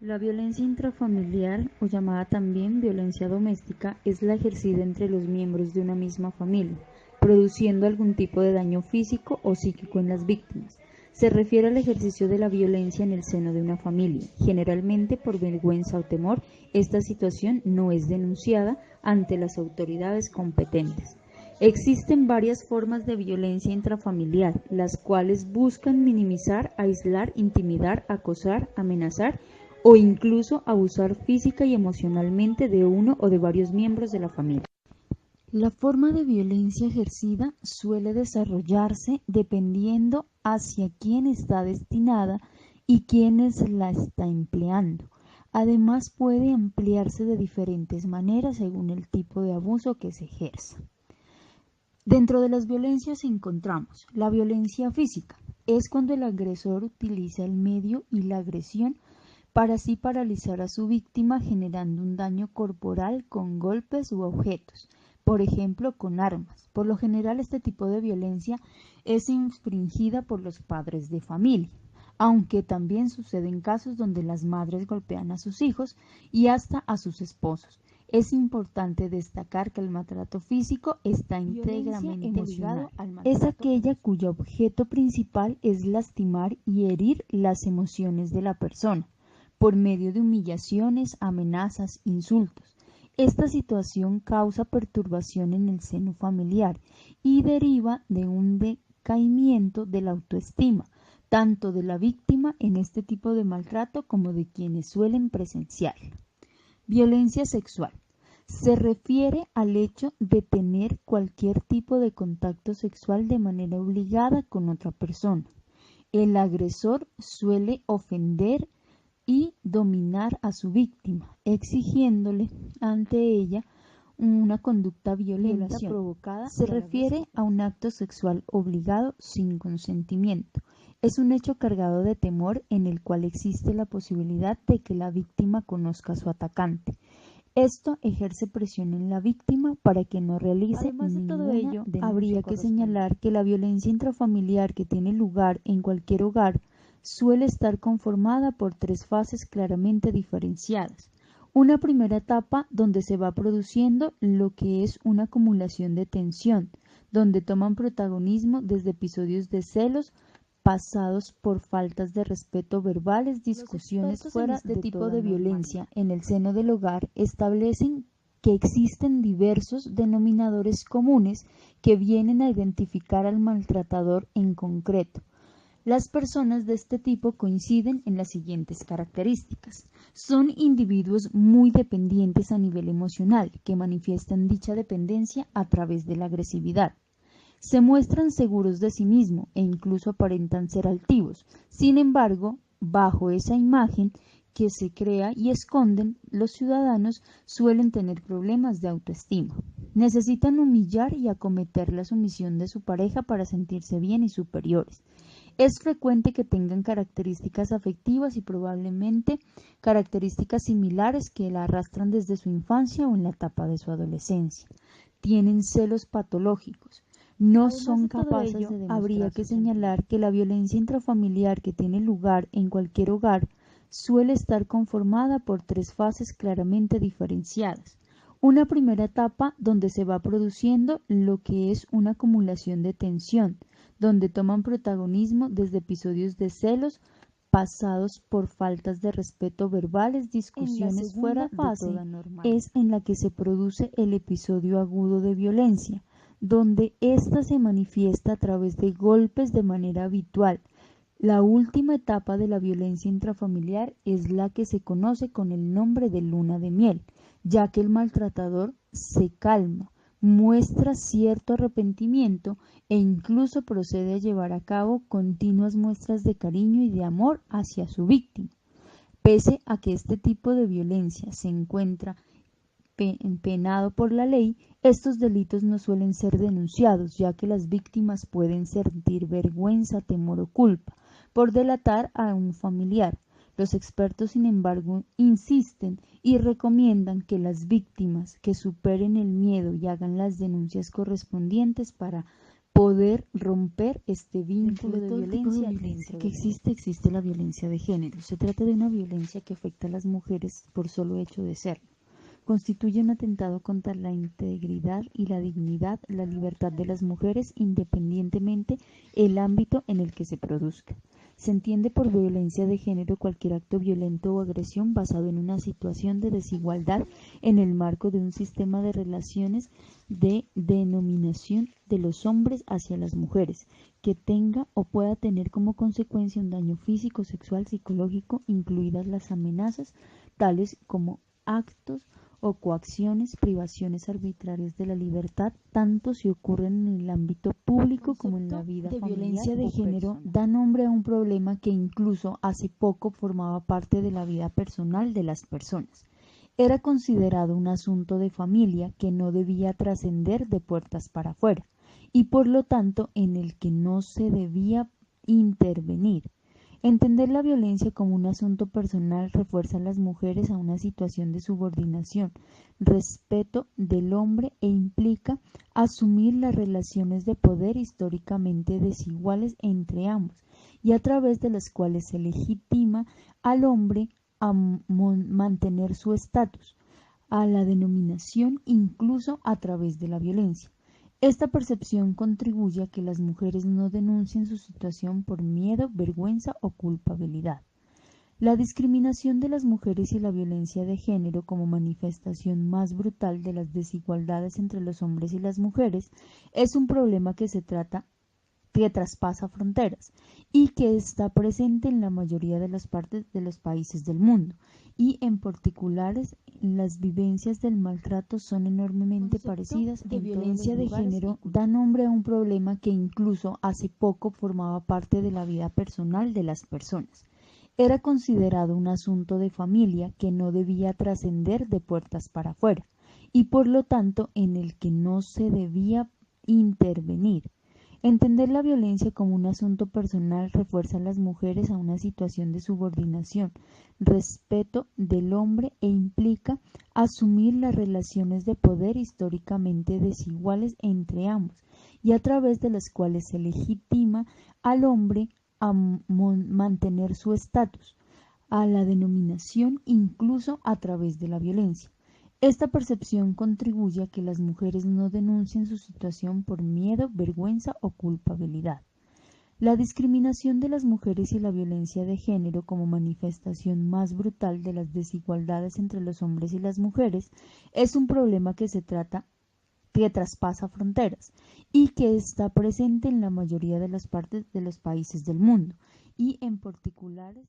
La violencia intrafamiliar, o llamada también violencia doméstica, es la ejercida entre los miembros de una misma familia, produciendo algún tipo de daño físico o psíquico en las víctimas. Se refiere al ejercicio de la violencia en el seno de una familia. Generalmente, por vergüenza o temor, esta situación no es denunciada ante las autoridades competentes. Existen varias formas de violencia intrafamiliar, las cuales buscan minimizar, aislar, intimidar, acosar, amenazar o incluso abusar física y emocionalmente de uno o de varios miembros de la familia. La forma de violencia ejercida suele desarrollarse dependiendo hacia quién está destinada y quiénes la está empleando. Además, puede ampliarse de diferentes maneras según el tipo de abuso que se ejerza. Dentro de las violencias encontramos la violencia física. Es cuando el agresor utiliza el medio y la agresión para así paralizar a su víctima generando un daño corporal con golpes u objetos, por ejemplo con armas. Por lo general este tipo de violencia es infringida por los padres de familia, aunque también suceden casos donde las madres golpean a sus hijos y hasta a sus esposos. Es importante destacar que el maltrato físico está íntegramente ligado al maltrato. Es aquella cuyo objeto principal es lastimar y herir las emociones de la persona por medio de humillaciones, amenazas, insultos. Esta situación causa perturbación en el seno familiar y deriva de un decaimiento de la autoestima, tanto de la víctima en este tipo de maltrato como de quienes suelen presenciarlo. Violencia sexual. Se refiere al hecho de tener cualquier tipo de contacto sexual de manera obligada con otra persona. El agresor suele ofender y dominar a su víctima, exigiéndole ante ella una conducta violenta provocada. Se refiere a un acto sexual obligado sin consentimiento. Es un hecho cargado de temor en el cual existe la posibilidad de que la víctima conozca a su atacante. Esto ejerce presión en la víctima para que no realice. Además de todo ello, habría que señalar que la violencia intrafamiliar que tiene lugar en cualquier hogar suele estar conformada por tres fases claramente diferenciadas. Una primera etapa donde se va produciendo lo que es una acumulación de tensión, donde toman protagonismo desde episodios de celos, pasados por faltas de respeto verbales, discusiones fuera de tipo de violencia en el seno del hogar, establecen que existen diversos denominadores comunes que vienen a identificar al maltratador en concreto. Las personas de este tipo coinciden en las siguientes características. Son individuos muy dependientes a nivel emocional, que manifiestan dicha dependencia a través de la agresividad. Se muestran seguros de sí mismos e incluso aparentan ser altivos. Sin embargo, bajo esa imagen que se crea y esconden, los ciudadanos suelen tener problemas de autoestima. Necesitan humillar y acometer la sumisión de su pareja para sentirse bien y superiores. Es frecuente que tengan características afectivas y probablemente características similares que la arrastran desde su infancia o en la etapa de su adolescencia. Tienen celos patológicos. No son capaces de demostrar. Habría que señalar que la violencia intrafamiliar que tiene lugar en cualquier hogar suele estar conformada por tres fases claramente diferenciadas. Una primera etapa donde se va produciendo lo que es una acumulación de tensión, donde toman protagonismo desde episodios de celos, pasados por faltas de respeto verbales, discusiones fuera de toda normal. Es en la que se produce el episodio agudo de violencia, donde ésta se manifiesta a través de golpes de manera habitual. La última etapa de la violencia intrafamiliar es la que se conoce con el nombre de luna de miel, ya que el maltratador se calma, muestra cierto arrepentimiento e incluso procede a llevar a cabo continuas muestras de cariño y de amor hacia su víctima. Pese a que este tipo de violencia se encuentra penado por la ley, estos delitos no suelen ser denunciados, ya que las víctimas pueden sentir vergüenza, temor o culpa por delatar a un familiar. Los expertos, sin embargo, insisten y recomiendan que las víctimas que superen el miedo y hagan las denuncias correspondientes para poder romper este vínculo de Dentro de todo tipo de violencia que existe la violencia de género. Se trata de una violencia que afecta a las mujeres por solo hecho de serlo. Constituye un atentado contra la integridad y la dignidad, la libertad de las mujeres, independientemente el ámbito en el que se produzca. Se entiende por violencia de género cualquier acto violento o agresión basado en una situación de desigualdad en el marco de un sistema de relaciones de denominación de los hombres hacia las mujeres, que tenga o pueda tener como consecuencia un daño físico, sexual, psicológico, incluidas las amenazas, tales como actos o coacciones, privaciones arbitrarias de la libertad, tanto si ocurren en el ámbito público como en la vida familiar. La violencia de género da nombre a un problema que incluso hace poco formaba parte de la vida personal de las personas. Era considerado un asunto de familia que no debía trascender de puertas para afuera y por lo tanto en el que no se debía intervenir. Entender la violencia como un asunto personal refuerza a las mujeres a una situación de subordinación, respeto del hombre e implica asumir las relaciones de poder históricamente desiguales entre ambos y a través de las cuales se legitima al hombre a mantener su estatus, a la denominación incluso a través de la violencia. Esta percepción contribuye a que las mujeres no denuncien su situación por miedo, vergüenza o culpabilidad. La discriminación de las mujeres y la violencia de género como manifestación más brutal de las desigualdades entre los hombres y las mujeres es un problema que traspasa fronteras y que está presente en la mayoría de las partes de los países del mundo y en particulares las vivencias del maltrato son enormemente parecidas. La violencia de género da nombre a un problema que incluso hace poco formaba parte de la vida personal de las personas. Era considerado un asunto de familia que no debía trascender de puertas para afuera y por lo tanto en el que no se debía intervenir. Entender la violencia como un asunto personal refuerza a las mujeres a una situación de subordinación, respeto del hombre e implica asumir las relaciones de poder históricamente desiguales entre ambos y a través de las cuales se legitima al hombre a mantener su estatus, a la denominación incluso a través de la violencia. Esta percepción contribuye a que las mujeres no denuncien su situación por miedo, vergüenza o culpabilidad. La discriminación de las mujeres y la violencia de género como manifestación más brutal de las desigualdades entre los hombres y las mujeres es un problema que traspasa fronteras y que está presente en la mayoría de las partes de los países del mundo y en particulares